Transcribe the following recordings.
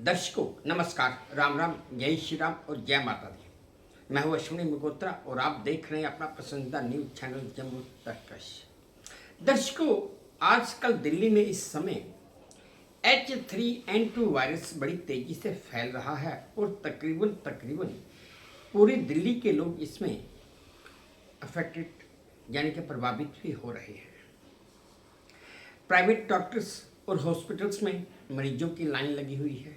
दर्शकों नमस्कार, राम राम, जय श्री राम और जय माता दी। मैं हूँ अश्विनी मल्होत्रा और आप देख रहे हैं अपना पसंदीदा न्यूज चैनल जम्मू तर्कश। दर्शकों, आजकल दिल्ली में इस समय H3N2 वायरस बड़ी तेजी से फैल रहा है और तकरीबन पूरी दिल्ली के लोग इसमें अफेक्टेड यानी कि प्रभावित भी हो रहे हैं। प्राइवेट डॉक्टर्स और हॉस्पिटल्स में मरीजों की लाइन लगी हुई है।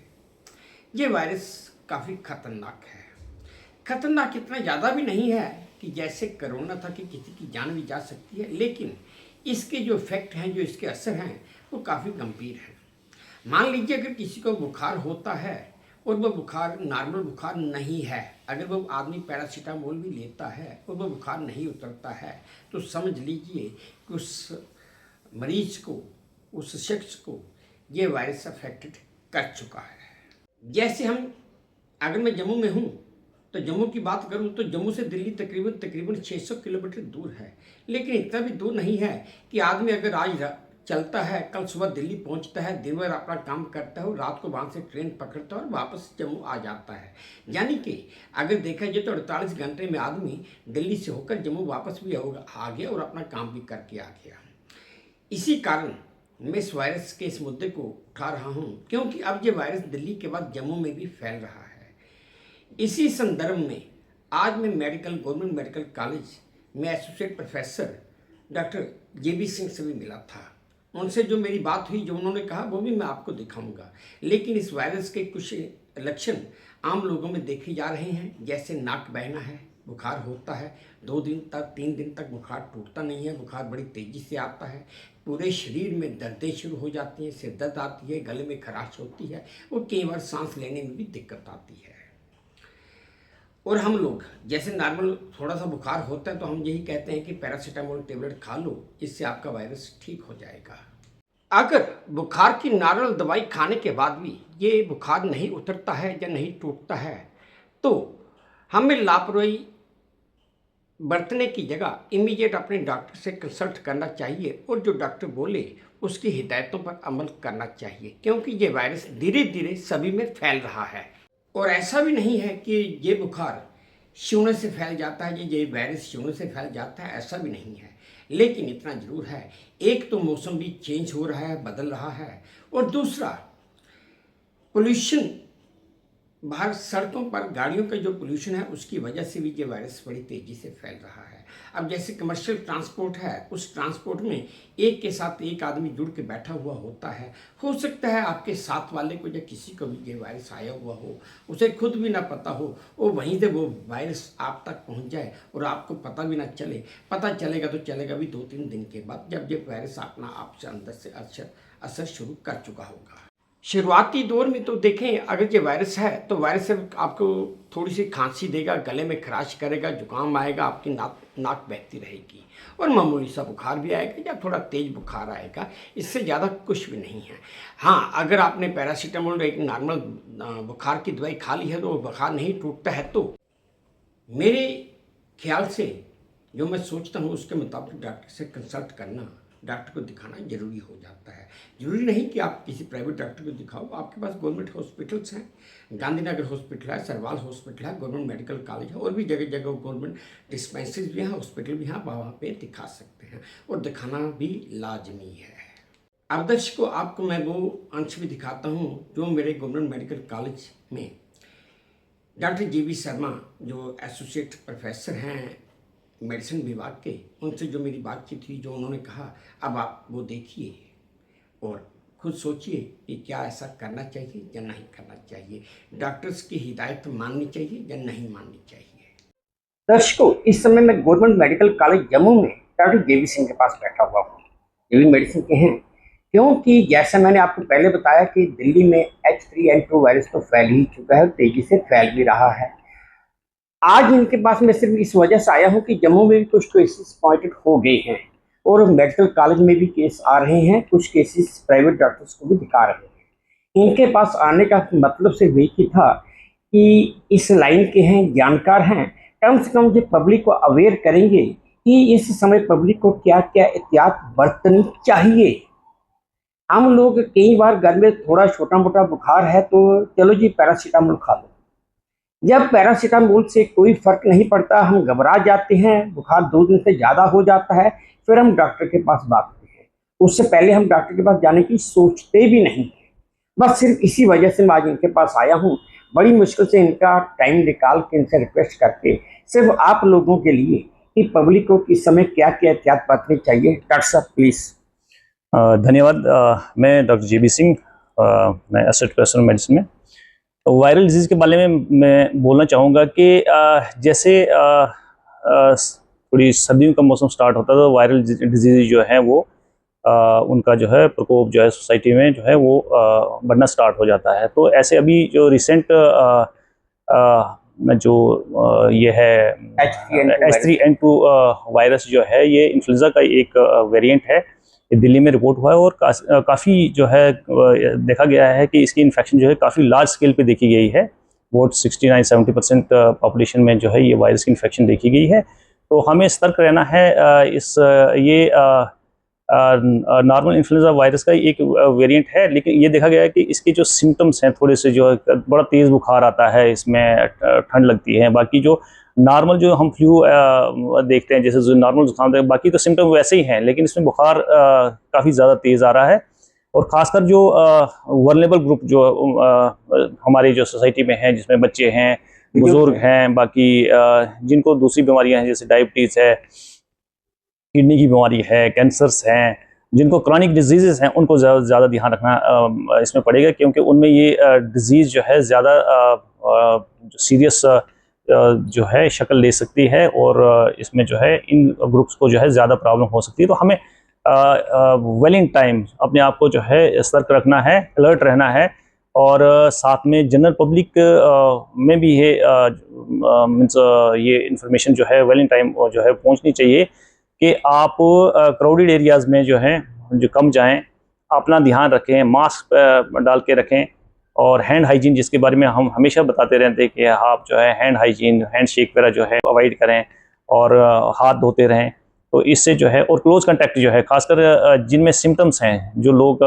ये वायरस काफ़ी खतरनाक है। खतरनाक इतना ज़्यादा भी नहीं है कि जैसे कोरोना था कि किसी की जान भी जा सकती है, लेकिन इसके जो इफेक्ट हैं, जो इसके असर हैं, वो काफ़ी गंभीर हैं। मान लीजिए अगर किसी को बुखार होता है और वह बुखार नॉर्मल बुखार नहीं है, अगर वो आदमी पैरासीटामोल भी लेता है और वह बुखार नहीं उतरता है, तो समझ लीजिए कि उस मरीज को, उस शख्स को ये वायरस अफेक्टेड कर चुका है। जैसे अगर मैं जम्मू में हूँ तो जम्मू की बात करूँ तो जम्मू से दिल्ली तकरीबन 600 किलोमीटर दूर है, लेकिन इतना भी दूर नहीं है कि आदमी अगर आज चलता है, कल सुबह दिल्ली पहुंचता है, दिन भर अपना काम करता है और रात को वहाँ से ट्रेन पकड़ता है और वापस जम्मू आ जाता है। यानी कि अगर देखा जाए तो 48 घंटे में आदमी दिल्ली से होकर जम्मू वापस भी आ गया और अपना काम भी करके आ गया। इसी कारण मैं इस वायरस के इस मुद्दे को उठा रहा हूँ, क्योंकि अब ये वायरस दिल्ली के बाद जम्मू में भी फैल रहा है। इसी संदर्भ में आज मैं गवर्नमेंट मेडिकल कॉलेज में associate professor doctor JB Singh से भी मिला था। उनसे जो मेरी बात हुई, जो उन्होंने कहा, वो भी मैं आपको दिखाऊंगा। लेकिन इस वायरस के कुछ लक्षण आम लोगों में देखे जा रहे हैं, जैसे नाक बहना है, बुखार होता है, 2 दिन तक 3 दिन तक बुखार टूटता नहीं है, बुखार बड़ी तेज़ी से आता है, पूरे शरीर में दर्दें शुरू हो जाती हैं, सिर दर्द आती है, गले में खराश होती है और कई बार सांस लेने में भी दिक्कत आती है। और हम लोग जैसे नॉर्मल थोड़ा सा बुखार होता है तो हम यही कहते हैं कि पैरासीटामोल टेबलेट खा लो, इससे आपका वायरस ठीक हो जाएगा। अगर बुखार की नॉर्मल दवाई खाने के बाद भी ये बुखार नहीं उतरता है या नहीं टूटता है, तो हमें लापरवाही बरतने की जगह इमीडिएट अपने डॉक्टर से कंसल्ट करना चाहिए और जो डॉक्टर बोले उसकी हिदायतों पर अमल करना चाहिए, क्योंकि ये वायरस धीरे धीरे सभी में फैल रहा है। और ऐसा भी नहीं है कि ये बुखार छूने से फैल जाता है, ये वायरस छूने से फैल जाता है, ऐसा भी नहीं है। लेकिन इतना ज़रूर है, एक तो मौसम भी चेंज हो रहा है, बदल रहा है, और दूसरा पोल्यूशन, बाहर सड़कों पर गाड़ियों का जो पोल्यूशन है उसकी वजह से भी ये वायरस बड़ी तेज़ी से फैल रहा है। अब जैसे कमर्शियल ट्रांसपोर्ट है, उस ट्रांसपोर्ट में एक के साथ एक आदमी जुड़ के बैठा हुआ होता है। हो सकता है आपके साथ वाले को या किसी को भी ये वायरस आया हुआ हो, उसे खुद भी ना पता हो, और वहीं से वो वायरस आप तक पहुंच जाए और आपको पता भी ना चले। पता चलेगा तो चलेगा भी 2-3 दिन के बाद, जब ये वायरस अपना आपसे अंदर से असर शुरू कर चुका होगा। शुरुआती दौर में तो देखें, अगर ये वायरस है तो वायरस से आपको थोड़ी सी खांसी देगा, गले में खराश करेगा, जुकाम आएगा, आपकी नाक बहती रहेगी और मामूली सा बुखार भी आएगा या थोड़ा तेज बुखार आएगा। इससे ज़्यादा कुछ भी नहीं है। हाँ, अगर आपने पैरासीटामोल एक नॉर्मल बुखार की दवाई खा ली है तो बुखार नहीं टूटता है, तो मेरे ख्याल से जो मैं सोचता हूँ उसके मुताबिक डॉक्टर से कंसल्ट करना, डॉक्टर को दिखाना जरूरी हो जाता है। जरूरी नहीं कि आप किसी प्राइवेट डॉक्टर को दिखाओ, आपके पास गवर्नमेंट हॉस्पिटल्स हैं, गांधीनगर हॉस्पिटल है, सरवाल हॉस्पिटल है, गवर्नमेंट मेडिकल कॉलेज है, और भी जगह जगह गवर्नमेंट डिस्पेंसरीज भी हैं, हॉस्पिटल भी हैं, आप वहाँ पे दिखा सकते हैं और दिखाना भी लाजमी है। अब दर्शकों, आपको मैं वो अंश भी दिखाता हूँ जो मेरे गवर्नमेंट मेडिकल कॉलेज में डॉक्टर JB शर्मा, जो एसोसिएट प्रोफेसर हैं मेडिसिन विभाग के, उनसे जो मेरी बातचीत हुई, जो उन्होंने कहा, अब आप वो देखिए और खुद सोचिए कि क्या ऐसा करना चाहिए या नहीं करना चाहिए, डॉक्टर्स की हिदायत माननी चाहिए या नहीं माननी चाहिए। दर्शकों, इस समय मैं गवर्नमेंट मेडिकल कॉलेज जम्मू में डॉक्टर JB सिंह के पास बैठा हुआ हूँ। ये भी मेडिसिन के हैं, क्योंकि जैसा मैंने आपको पहले बताया कि दिल्ली में H3N2 वायरस तो फैल ही चुका है, तेजी से फैल भी रहा है। आज इनके पास मैं सिर्फ इस वजह से आया हूं कि जम्मू में भी कुछ केसेस पॉइंटेड हो गए हैं और मेडिकल कॉलेज में भी केस आ रहे हैं, कुछ केसेस प्राइवेट डॉक्टर्स को भी दिखा रहे हैं। इनके पास आने का मतलब सिर्फ एक ही था कि इस लाइन के हैं, जानकार हैं, कम से कम ये पब्लिक को अवेयर करेंगे कि इस समय पब्लिक को क्या क्या एहतियात बरतनी चाहिए। हम लोग कई बार घर में थोड़ा छोटा मोटा बुखार है तो चलो जी पैरासीटामोल खा लो। जब पैरासीटामोल से कोई फर्क नहीं पड़ता, हम घबरा जाते हैं, बुखार 2 दिन से ज़्यादा हो जाता है, फिर हम डॉक्टर के पास भागते हैं। उससे पहले हम डॉक्टर के पास जाने की सोचते भी नहीं। बस सिर्फ इसी वजह से मैं आज इनके पास आया हूँ। बड़ी मुश्किल से इनका टाइम निकाल के इनसे रिक्वेस्ट करके सिर्फ आप लोगों के लिए कि पब्लिक को इस समय क्या क्या एहतियात बरतनी चाहिए। डॉक्टर साहब प्लीज़। धन्यवाद। मैं डॉक्टर जी बी सिंह, मैं असिस्टेंट प्रोफेसर मेडिसिन में। वायरल डिजीज़ के बारे में मैं बोलना चाहूँगा कि जैसे थोड़ी सर्दियों का मौसम स्टार्ट होता है तो वायरल डिजीज़ जो है वो उनका जो है प्रकोप जो है सोसाइटी में जो है वो बढ़ना स्टार्ट हो जाता है। तो ऐसे अभी जो रिसेंट जो ये है H3N2 वायरस जो है, ये इन्फ्लुएंजा का एक वेरिएंट है। ये दिल्ली में रिपोर्ट हुआ है और काफ़ी जो है देखा गया है कि इसकी इन्फेक्शन जो है काफ़ी लार्ज स्केल पे देखी गई है। बहुत 69-70% पॉपुलेशन में जो है ये वायरस की इन्फेक्शन देखी गई है। तो हमें सतर्क रहना है। ये नॉर्मल इन्फ्लुएंजा वायरस का एक वेरिएंट है, लेकिन ये देखा गया है कि इसके जो सिम्टम्स हैं थोड़े से, जो बड़ा तेज़ बुखार आता है, इसमें ठंड लगती है। बाकी जो नॉर्मल जो हम फ्लू देखते हैं, जैसे जो नॉर्मल जुकाम है, बाकी तो सिम्टम वैसे ही हैं, लेकिन इसमें बुखार काफ़ी ज़्यादा तेज़ आ रहा है। और ख़ासकर जो वल्नरेबल ग्रुप जो हमारी जो सोसाइटी में हैं, जिसमें बच्चे हैं, बुज़ुर्ग हैं, बाकी जिनको दूसरी बीमारियां हैं जैसे डायबिटीज़ है, किडनी की बीमारी है, कैंसर्स हैं, जिनको क्रॉनिक डिजीज़ हैं, उनको ज़्यादा ध्यान रखना इसमें पड़ेगा, क्योंकि उनमें ये डिज़ीज़ जो है ज़्यादा सीरियस जो है शक्ल ले सकती है और इसमें जो है इन ग्रुप्स को जो है ज़्यादा प्रॉब्लम हो सकती है। तो हमें वेल इन टाइम अपने आप को जो है सतर्क रखना है, अलर्ट रहना है। और साथ में जनरल पब्लिक में भी ये मीन्स ये इन्फॉर्मेशन जो है वेल इन टाइम जो है पहुंचनी चाहिए कि आप क्राउडेड एरियाज़ में जो हैं जो कम जाएं, अपना ध्यान रखें, मास्क डाल के रखें, और हैंड हाइजीन जिसके बारे में हम हमेशा बताते रहते हैं कि आप जो है हैंड हाइजीन, हैंड शेक वगैरह जो है अवॉइड करें और हाथ धोते रहें। तो इससे जो है, और क्लोज कांटेक्ट जो है, खासकर जिनमें सिम्टम्स हैं, जो लोग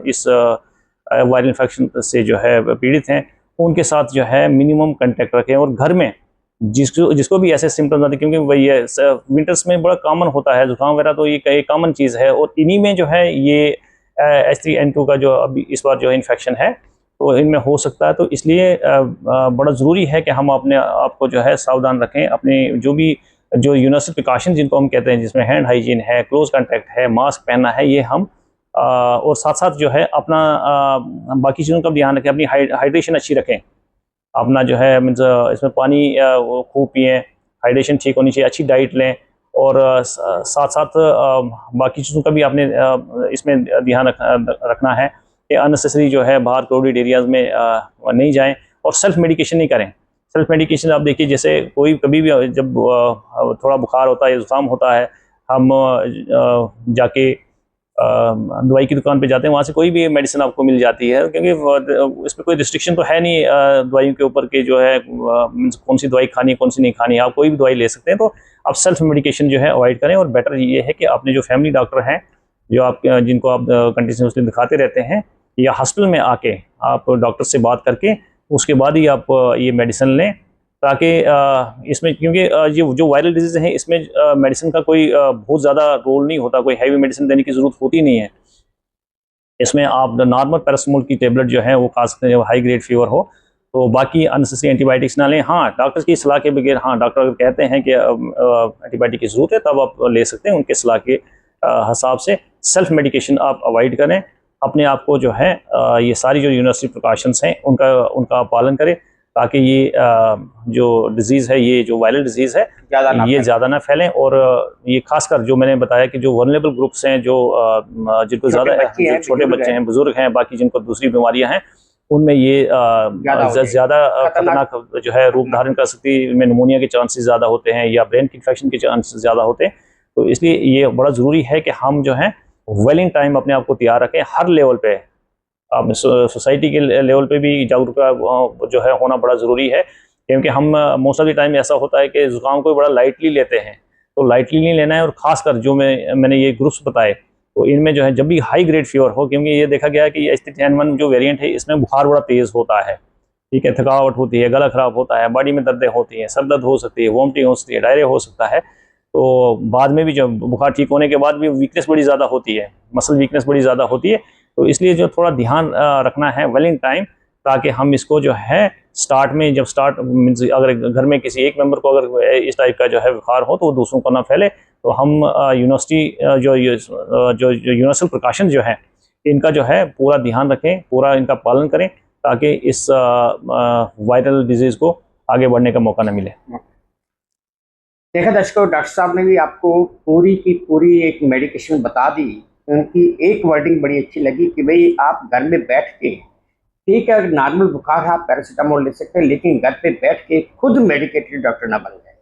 इस वायरल इन्फेक्शन से जो है पीड़ित हैं, उनके साथ जो है मिनिमम कांटेक्ट रखें। और घर में जिसको भी ऐसे सिम्टम्स आते हैं, क्योंकि वही है विंटर्स में बड़ा कॉमन होता है जुकाम वगैरह, तो ये एक कॉमन चीज़ है। और इन्हीं में जो है ये H3N2 का जो अभी इस बार जो इन्फेक्शन है तो इनमें हो सकता है। तो इसलिए बड़ा ज़रूरी है कि हम अपने आप को जो है सावधान रखें। अपने जो यूनिवर्सल प्रिकॉशन जिनको हम कहते हैं, जिसमें हैंड हाइजीन है, क्लोज कांटेक्ट है, मास्क पहनना है, ये हम और साथ साथ जो है अपना बाकी चीज़ों का ध्यान रखें। अपनी हाइड्रेशन अच्छी रखें, अपना जो है मीन्स इसमें पानी खूब पिएँ, हाइड्रेशन ठीक होनी चाहिए, अच्छी डाइट लें, और साथ साथ बाकी चीज़ों का भी आपने इसमें ध्यान रखना है कि अननेसेसरी जो है बाहर क्राउडेड एरियाज़ में नहीं जाएं, और सेल्फ मेडिकेशन नहीं करें। सेल्फ मेडिकेशन आप देखिए, जैसे कोई कभी भी जब थोड़ा बुखार होता है या जुकाम होता है, हम जाके दवाई की दुकान पे जाते हैं, वहाँ से कोई भी मेडिसिन आपको मिल जाती है, क्योंकि इसमें कोई रिस्ट्रिक्शन तो है नहीं दवाइयों के ऊपर कि जो है मीन्स कौन सी दवाई खानी है, कौन सी नहीं खानी है, आप कोई भी दवाई ले सकते हैं। तो आप सेल्फ मेडिकेशन जो है अवॉइड करें। और बेटर ये है कि अपने जो फैमिली डॉक्टर हैं, जो आप जिनको आप कंटिन्यूसली दिखाते रहते हैं, या हॉस्पिटल में आके आप डॉक्टर से बात करके उसके बाद ही आप ये मेडिसिन लें, ताकि इसमें, क्योंकि ये जो वायरल डिजीज़ है, इसमें मेडिसिन का कोई बहुत ज़्यादा रोल नहीं होता, कोई हैवी मेडिसिन देने की ज़रूरत होती नहीं है। इसमें आप नॉर्मल पैरासिटामोल की टेबलेट जो है वो खा सकते हैं जब हाई ग्रेड फीवर हो। तो बाकी अननेसेसरी एंटीबायोटिक्स ना लें। हाँ, डॉक्टर की सलाह के बगैर, हाँ, डॉक्टर अगर कहते हैं कि एंटीबायोटिक की ज़रूरत है, तब आप ले सकते हैं। उनके सलाह के हिसाब से सेल्फ मेडिकेशन आप अवॉइड करें। अपने आप को जो है ये सारी जो यूनिवर्सल प्रिकॉशंस हैं उनका पालन करें, ताकि ये जो डिज़ीज़ है, ये जो वायरल डिज़ीज़ है, ये ज़्यादा ना फैलें। और ये खासकर जो मैंने बताया कि जो वल्नरेबल ग्रुप्स हैं, जो जिनको ज़्यादा छोटे बच्चे हैं, बुजुर्ग हैं, बाकी जिनको दूसरी बीमारियां हैं, उनमें ये ज़्यादा खतरनाक जो है रूप धारण कर सकती है। इनमें निमोनिया के चांसेस ज़्यादा होते हैं, या ब्रेन की इन्फेक्शन के चांसेस ज़्यादा होते हैं। तो इसलिए ये बड़ा ज़रूरी है कि हम जो है वेल इन टाइम अपने आप को तैयार रखें। हर लेवल पे, अब सोसाइटी के लेवल पे भी जागरूकता जो है होना बड़ा ज़रूरी है, क्योंकि हम मोस्ट ऑफ द टाइम ऐसा होता है कि ज़ुकाम को बड़ा लाइटली लेते हैं। तो लाइटली नहीं लेना है। और ख़ासकर जो मैंने ये ग्रुप्स बताए, तो इनमें जो है जब भी हाई ग्रेड फीवर हो, क्योंकि ये देखा गया है कि H3N1 जो वेरिएंट है इसमें बुखार बड़ा तेज़ होता है, ठीक है, थकावट होती है, गला खराब होता है, बॉडी में दर्दें होती हैं, सर दर्द हो सकती है, वोमिटिंग हो सकती है, डायरिया हो सकता है। तो बाद में भी जब बुखार ठीक होने के बाद भी वीकनेस बड़ी ज़्यादा होती है, मसल वीकनेस बड़ी ज़्यादा होती है। तो इसलिए जो थोड़ा ध्यान रखना है वेल इन टाइम, ताकि हम इसको जो है स्टार्ट में, जब स्टार्ट मीन्स अगर घर में किसी एक मेंबर को अगर इस टाइप का जो है बुखार हो तो वो दूसरों को ना फैले, तो हम यूनिवर्सिटी जो यूनिवर्सल प्रिकॉशन जो है इनका जो है पूरा ध्यान रखें, पूरा इनका पालन करें, ताकि इस वायरल डिजीज़ को आगे बढ़ने का मौका न मिले। देखा दर्शकों, डॉक्टर साहब ने भी आपको पूरी की पूरी एक मेडिकेशन बता दी। उनकी एक वर्डिंग बड़ी अच्छी लगी कि भाई आप घर में बैठ के, ठीक है अगर नॉर्मल बुखार है आप पैरासीटामोल ले सकते हैं, लेकिन घर पे बैठ के खुद मेडिकेटेड डॉक्टर ना बन जाए,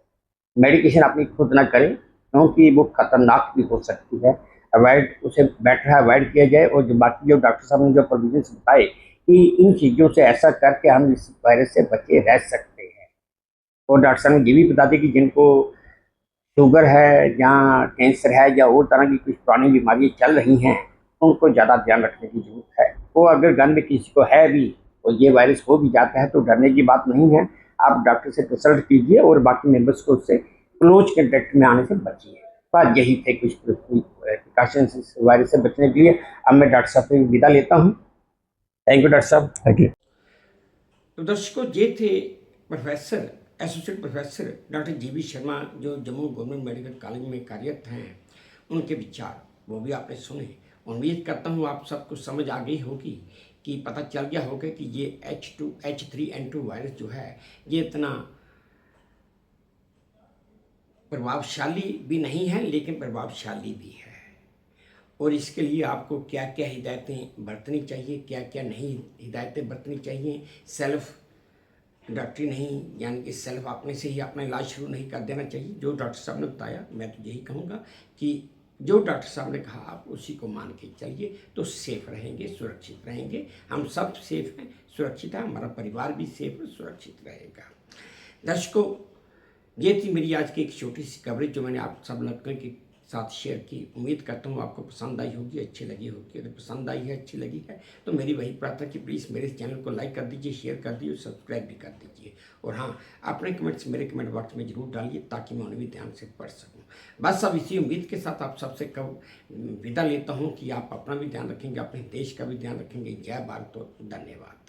मेडिकेशन अपनी खुद ना करें, क्योंकि वो खतरनाक भी हो सकती है। अवॉइड, उसे बेटर है अवॉइड किया जाए। और जो बाकी जो डॉक्टर साहब ने जो प्रोविजन बताए कि इन चीज़ों से ऐसा करके हम इस वायरस से बचे रह सकते हैं। और डॉक्टर साहब ने ये भी बता दी कि जिनको शुगर है या कैंसर है या और तरह की कुछ पुरानी बीमारियाँ चल रही हैं, उनको ज़्यादा ध्यान रखने की ज़रूरत है। वो अगर घर में किसी को है भी और ये वायरस हो भी जाता है तो डरने की बात नहीं है। आप डॉक्टर से कंसल्ट कीजिए और बाकी मेंबर्स को उससे क्लोज कॉन्टैक्ट में आने से बचिए। बस यही थे कुछ प्रिकॉशंस इस वायरस से बचने के लिए। अब मैं डॉक्टर साहब से विदा लेता हूँ। थैंक यू डॉक्टर साहब। Thank you. तो दर्शकों, ये थे प्रोफेसर, एसोसिएट प्रोफेसर डॉक्टर जीवी शर्मा, जो जम्मू गवर्नमेंट मेडिकल कॉलेज में कार्यरत हैं। उनके विचार वो भी आपने सुने। उम्मीद करता हूँ आप सबको समझ आ गई होगी कि पता चल गया होगा कि ये H3N2 वायरस जो है ये इतना प्रभावशाली भी नहीं है, लेकिन प्रभावशाली भी है। और इसके लिए आपको क्या क्या हिदायतें बरतनी चाहिए, क्या क्या नहीं हिदायतें बरतनी चाहिए। सेल्फ डॉक्टरी नहीं, यानी कि सेल्फ अपने से ही अपना इलाज शुरू नहीं कर देना चाहिए। जो डॉक्टर साहब ने बताया, मैं तो यही कहूँगा कि जो डॉक्टर साहब ने कहा आप उसी को मान के चलिए, तो सेफ रहेंगे, सुरक्षित रहेंगे। हम सब सेफ हैं, सुरक्षित हैं, हमारा परिवार भी सेफ और सुरक्षित रहेगा। दर्शकों, ये थी मेरी आज की एक छोटी सी कवरेज जो मैंने आप सब लोगों के साथ शेयर की। उम्मीद करता हूँ आपको पसंद आई होगी, अच्छी लगी होगी। अगर पसंद आई है, अच्छी लगी है, तो मेरी वही प्रार्थना कि प्लीज़ मेरे चैनल को लाइक कर दीजिए, शेयर कर दीजिए, सब्सक्राइब भी कर दीजिए। और हाँ, अपने कमेंट्स मेरे कमेंट बॉक्स में ज़रूर डालिए ताकि मैं उन्हें भी ध्यान से पढ़ सकूँ। बस अब इसी उम्मीद के साथ आप सबसे कब विदा लेता हूँ कि आप अपना भी ध्यान रखेंगे, अपने देश का भी ध्यान रखेंगे। जय भारत और धन्यवाद।